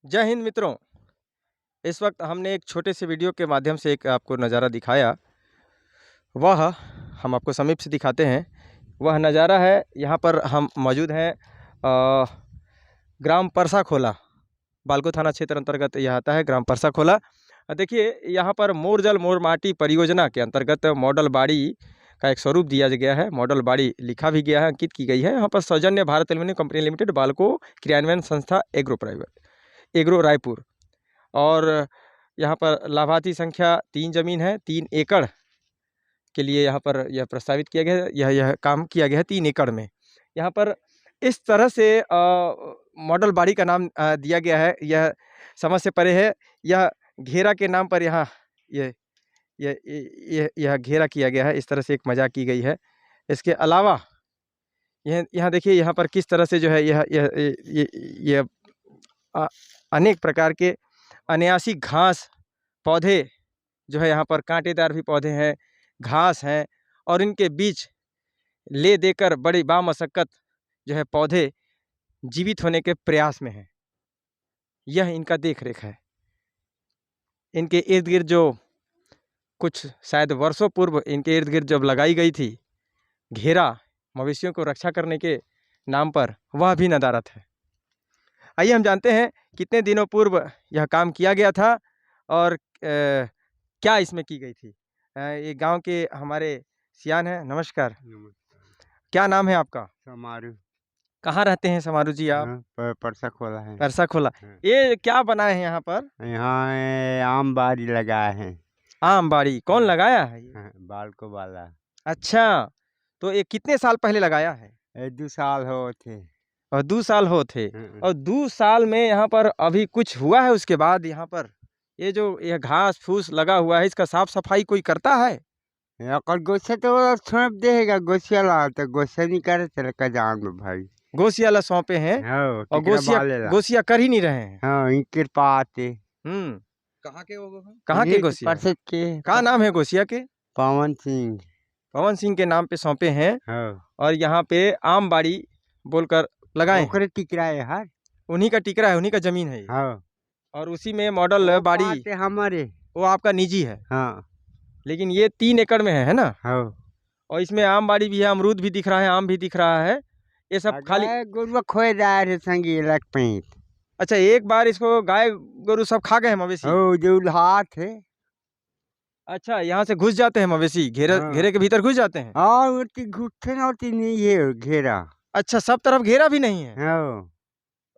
जय हिंद मित्रों, इस वक्त हमने एक छोटे से वीडियो के माध्यम से एक आपको नज़ारा दिखाया। वह हम आपको समीप से दिखाते हैं। वह नज़ारा है, यहाँ पर हम मौजूद हैं ग्राम परसाखोला, बालको थाना क्षेत्र अंतर्गत यह आता है, ग्राम परसाखोला। देखिए, यहाँ पर मोर जल मोर माटी परियोजना के अंतर्गत मॉडल बाड़ी का एक स्वरूप दिया गया है। मॉडल बाड़ी लिखा भी गया है, अंकित की गई है। यहाँ पर सौजन्य भारत एल्युमिनियम कंपनी लिमिटेड, बालको क्रियान्वयन संस्था एग्रो रायपुर। और यहाँ पर लाभार्थी संख्या 3 जमीन है, 3 एकड़ के लिए यहाँ पर यह प्रस्तावित किया गया है। यह काम किया गया है 3 एकड़ में। यहाँ पर इस तरह से मॉडल बाड़ी का नाम दिया गया है। यह समझ से परे है। यह घेरा के नाम पर यहाँ यह घेरा किया गया है। इस तरह से एक मजाक की गई है। इसके अलावा यहाँ देखिए, यहाँ पर किस तरह से जो है यह अनेक प्रकार के अनायासी घास पौधे जो है, यहाँ पर कांटेदार भी पौधे हैं, घास हैं, और इनके बीच ले देकर बड़ी बामशक्कत जो है पौधे जीवित होने के प्रयास में हैं। यह इनका देख रेख है। इनके इर्द गिर्द जो कुछ शायद वर्षों पूर्व इनके इर्द गिर्द जब लगाई गई थी घेरा मवेशियों को रक्षा करने के नाम पर, वह भी नदारत है। आइए हम जानते हैं कितने दिनों पूर्व यह काम किया गया था और क्या इसमें की गई थी। ये गांव के हमारे सियान हैं। नमस्कार। क्या नाम है आपका? समारू। कहाँ रहते हैं समारू जी आप? परसाखोला है। परसाखोला। ये क्या बनाए हैं यहाँ पर? यहाँ आम बाड़ी लगाए हैं। आम बाड़ी कौन लगाया है? बालको वाला। अच्छा, तो ये कितने साल पहले लगाया है? 2 साल हो थे। और 2 साल हो थे। और 2 साल में यहाँ पर अभी कुछ हुआ है? उसके बाद यहाँ पर ये जो यह घास फूस लगा हुआ है, इसका साफ सफाई कोई करता है? गोसिया तो छोड़ देगा, गोसिया ला तो गोसिया नहीं करे चले का जान में भाई। गोसिया ला सौंपे हैं और गोसिया कर ही नहीं रहे हैं। हाँ, इनके पाते। कहाँ के गोसिया? परसत के। क्या नाम है गोसिया के? पवन सिंह। पवन सिंह के नाम पे सौंपे हैं। हाँ। और यहाँ पे आम बाड़ी बोलकर लगाए। टिकरा है हर। उन्हीं का टिकरा है, उन्हीं का जमीन है। हाँ। और उसी में मॉडल बाड़ी हमारे वो आपका निजी है। हाँ। लेकिन ये 3 एकड़ में है ना? हाँ। और इसमें आम बाड़ी भी है, अमरूद भी दिख रहा है, आम भी दिख रहा है। ये सब खाली गोरुआ खोए जाए रे संगी लग पेंट। अच्छा, एक बार इसको गाय गोरु सब खा गए हैं मवेशी? जो हाथ है। अच्छा, यहाँ से घुस जाते हैं मवेशी, घेरे के भीतर घुस जाते हैं? हाँ, घुटने होती नहीं है घेरा। अच्छा, सब तरफ घेरा भी नहीं है। हाँ।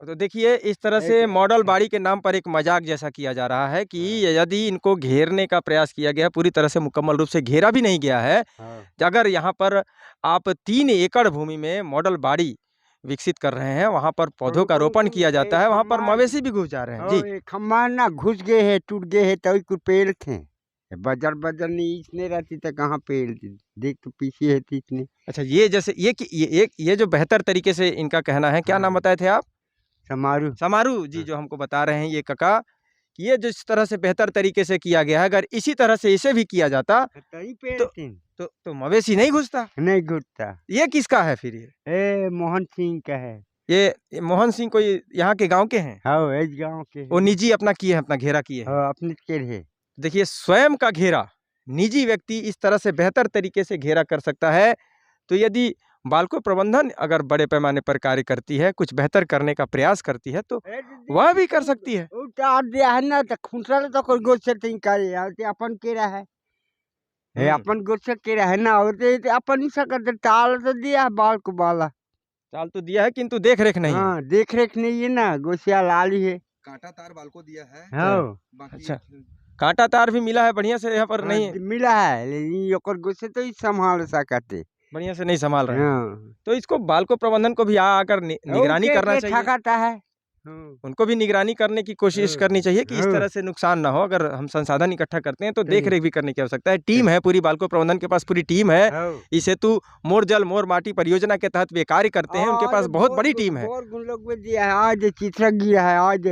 तो देखिए, इस तरह से मॉडल बाड़ी के नाम पर एक मजाक जैसा किया जा रहा है कि यदि इनको घेरने का प्रयास किया गया, पूरी तरह से मुकम्मल रूप से घेरा भी नहीं गया है। अगर यहाँ पर आप 3 एकड़ भूमि में मॉडल बाड़ी विकसित कर रहे हैं, वहाँ पर पौधों का रोपण किया जाता है, वहाँ पर मवेशी भी घुस जा रहे हैं। जी, खम्बा ना घुस गए हैं, टूट गए हैं, तो कुछ पेड़ थे। बजर नहीं इसने रहती तो कहाँ पेड़ देख तो पीछे है इसने। अच्छा, ये जैसे ये जो बेहतर तरीके से इनका कहना है, क्या नाम बताए थे आप? समारू जी, जो हमको बता रहे हैं ये काका, ये जिस तरह से बेहतर तरीके से किया गया है, अगर इसी तरह से इसे भी किया जाता तो मवेशी नहीं घुसता। ये किसका है फिर? ये मोहन सिंह का है। ये मोहन सिंह कोई यहाँ के गांव के हैं? हाँ, इस गांव के। वो निजी अपना किए हैं, अपना घेरा किए हैं। हाँ, अपने के है। देखिए, स्वयं का घेरा निजी व्यक्ति इस तरह से बेहतर तरीके से घेरा कर सकता है, तो यदि बालको प्रबंधन अगर बड़े पैमाने पर कार्य करती है, कुछ बेहतर करने का प्रयास करती है, तो वह भी कर सकती है। अपन केरा है, अपन गोसे केरा है ना, अपन ही सकते ताल तो दिया बालको वाला। चाल तो दिया है, किंतु देख रेख नहीं। हाँ, देख रेख नहीं है ना, गोसिया लाली है। कांटा तार बालको दिया है। हाँ। अच्छा, कांटा तार भी मिला है बढ़िया से, यहाँ पर नहीं मिला है, लेकिन गोसे तो ही संभाल सकते, बढ़िया से नहीं संभाल रहे हैं। तो इसको बालको प्रबंधन को भी आकर निगरानी करना चाहिए। ठकाता है उनको भी निगरानी करने की कोशिश करनी चाहिए कि इस तरह से नुकसान ना हो। अगर हम संसाधन इकट्ठा करते हैं तो देख रेख भी करने की आवश्यकता है। टीम है पूरी, बालको प्रबंधन के पास पूरी टीम है। इस हेतु मोर जल मोर माटी परियोजना के तहत वे कार्य करते हैं, उनके पास बहुत बड़ी टीम है। आज चित्रा गिरा है, आज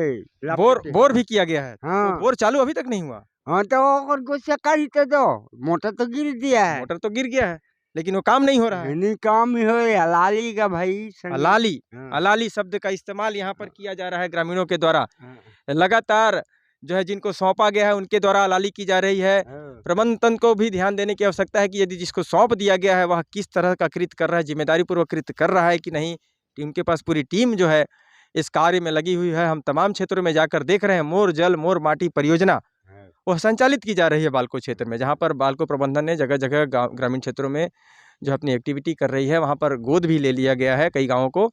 बोर भी किया गया है। हाँ। तो बोर चालू अभी तक नहीं हुआ। हाँ तो और कुछ कर तो दो, मोटर तो गिर दिया है, मोटर तो गिर गया है लेकिन वो काम नहीं हो रहा है। नहीं काम ही हो हलाली का भाई। हलाली, हलाली शब्द का इस्तेमाल यहाँ पर किया जा रहा है ग्रामीणों के द्वारा। लगातार जो है जिनको सौंपा गया है उनके द्वारा हलाली की जा रही है। प्रबंधन को भी ध्यान देने की आवश्यकता है कि यदि जिसको सौंप दिया गया है वह किस तरह का कृत्य कर रहा है, जिम्मेदारी पूर्वक कृत्य कर रहा है कि नहीं। टीम के पास पूरी टीम जो है इस कार्य में लगी हुई है। हम तमाम क्षेत्रों में जाकर देख रहे हैं मोर जल मोर माटी परियोजना वह संचालित की जा रही है बालको क्षेत्र में, जहाँ पर बालको प्रबंधन ने जगह जगह ग्रामीण क्षेत्रों में जो अपनी एक्टिविटी कर रही है वहाँ पर गोद भी ले लिया गया है कई गाँवों को।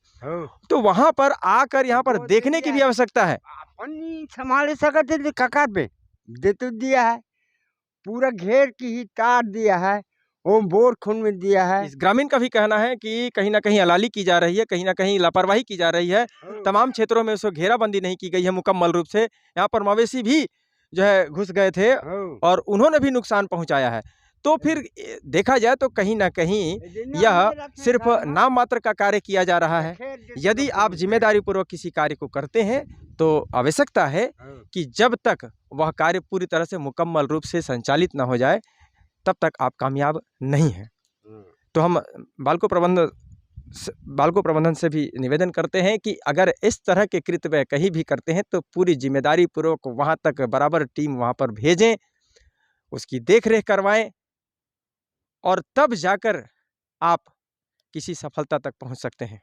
तो वहाँ पर आकर यहाँ पर देखने की भी आवश्यकता है। अपन संभाल सकते थे कका पे दे तो दिया है, पूरा घेर की ही तार दिया है, वो बोर खून में दिया है। इस ग्रामीण का भी कहना है कि कहीं ना कहीं हलाली की जा रही है, कहीं ना कहीं लापरवाही की जा रही है। तमाम क्षेत्रों में उसको घेराबंदी नहीं की गई है मुकम्मल रूप से। यहाँ पर मवेशी भी जो है घुस गए थे और उन्होंने भी नुकसान पहुंचाया है। तो फिर देखा जाए तो कहीं ना कहीं यह सिर्फ नाम मात्र का कार्य किया जा रहा है। यदि आप जिम्मेदारी पूर्वक किसी कार्य को करते हैं तो आवश्यकता है कि जब तक वह कार्य पूरी तरह से मुकम्मल रूप से संचालित न हो जाए तब तक आप कामयाब नहीं हैं। तो हम बालको प्रबंधन से भी निवेदन करते हैं कि अगर इस तरह के कृत्य वे कहीं भी करते हैं तो पूरी जिम्मेदारी पूर्वक वहाँ तक बराबर टीम वहाँ पर भेजें, उसकी देखरेख करवाएं और तब जाकर आप किसी सफलता तक पहुँच सकते हैं।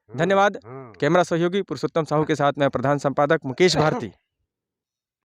धन्यवाद। कैमरा सहयोगी पुरुषोत्तम साहू के साथ मैं प्रधान संपादक मुकेश भारती।